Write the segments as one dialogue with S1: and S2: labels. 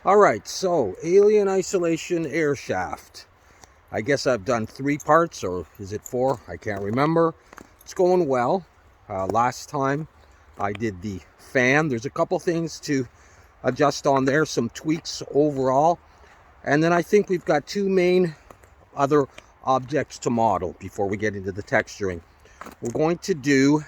S1: Alright, so alien isolation air shaft. I guess I've done 3 parts, or is it 4? I can't remember. It's going well. Last time I did the fan. There's a couple things to adjust on there, some tweaks overall. And then I think we've got 2 main other objects to model before we get into the texturing. We're going to do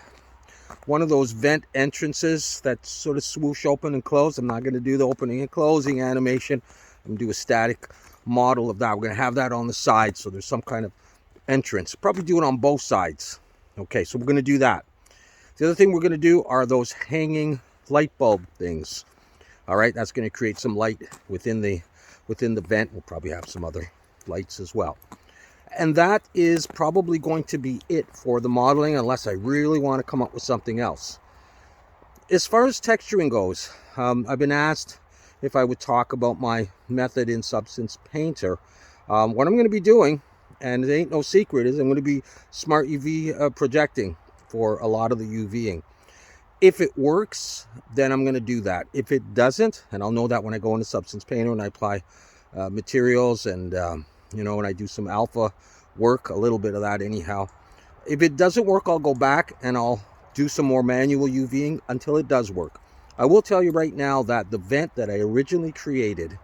S1: one of those vent entrances that sort of swoosh open and close. I'm not going to do the opening and closing animation. I'm going to do a static model of that. We're going to have that on the side, so there's some kind of entrance. Probably do it on both sides. Okay, so we're going to do that. The other thing we're going to do are those hanging light bulb things. All right, that's going to create some light within the vent. We'll probably have some other lights as well. And that is probably going to be it for the modeling, unless I really want to come up with something else. As far as texturing goes, I've been asked if I would talk about my method in Substance Painter. What I'm going to be doing, and it ain't no secret, is I'm going to be smart UV projecting for a lot of the UVing. If it works, then I'm going to do that. If it doesn't, and I'll know that when I go into Substance Painter and I apply materials and when I do some alpha work, a little bit of that anyhow. If it doesn't work, I'll go back and I'll do some more manual UVing until it does work. I will tell you right now that the vent that I originally created,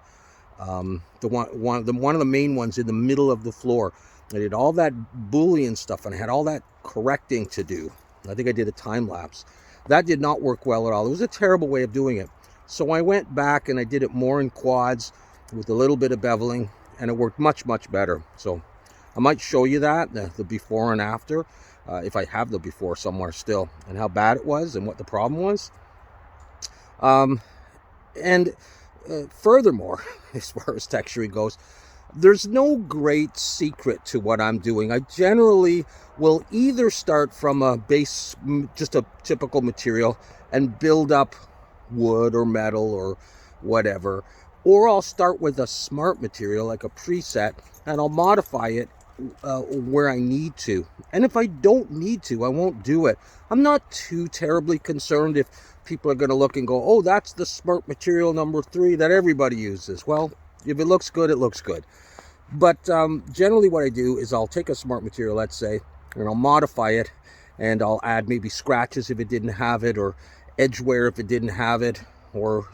S1: one of the main ones in the middle of the floor, I did all that Boolean stuff and I had all that correcting to do. I think I did a time lapse. That did not work well at all. It was a terrible way of doing it. So I went back and I did it more in quads with a little bit of beveling, and it worked much better. So I might show you that, the before and after, if I have the before somewhere still, and how bad it was and what the problem was. Furthermore, as far as texturing goes, there's no great secret to what I'm doing. I generally will either start from a base, just a typical material, and build up wood or metal or whatever, or I'll start with a smart material like a preset and I'll modify it where I need to. And if I don't need to, I won't do it. I'm not too terribly concerned if people are going to look and go, oh, that's the smart material number 3 that everybody uses. Well, if it looks good, it looks good. But generally what I do is I'll take a smart material, let's say, and I'll modify it, and I'll add maybe scratches if it didn't have it, or edge wear if it didn't have it, or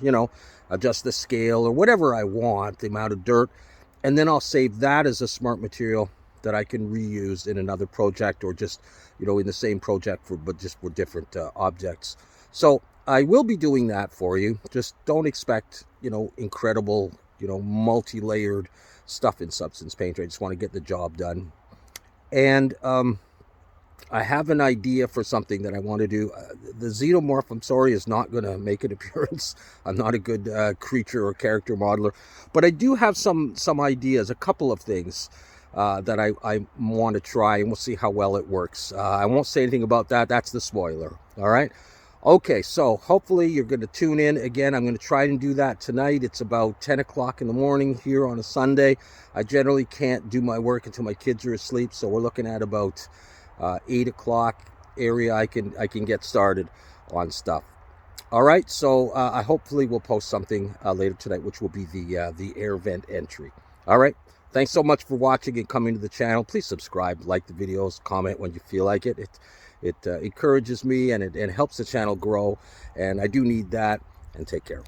S1: adjust the scale or whatever I want, the amount of dirt, and then I'll save that as a smart material that I can reuse in another project, or just in the same project but just for different objects. So I will be doing that for you. Just don't expect incredible multi-layered stuff in Substance Painter. I just want to get the job done. And I have an idea for something that I want to do. The Xenomorph, I'm sorry, is not going to make an appearance. I'm not a good creature or character modeler, but I do have some ideas, a couple of things that I want to try, and we'll see how well it works. I won't say anything about that. That's the spoiler. All right. Okay, so hopefully you're going to tune in. Again, I'm going to try and do that tonight. It's about 10 o'clock in the morning here on a Sunday. I generally can't do my work until my kids are asleep, so we're looking at about 8 o'clock area. I can get started on stuff. All right, so I hopefully will post something later tonight, which will be the air vent entry. All right, thanks so much for watching and coming to the channel. Please subscribe, like the videos, comment when you feel like it. It encourages me, and it helps the channel grow, and I do need that. And take care.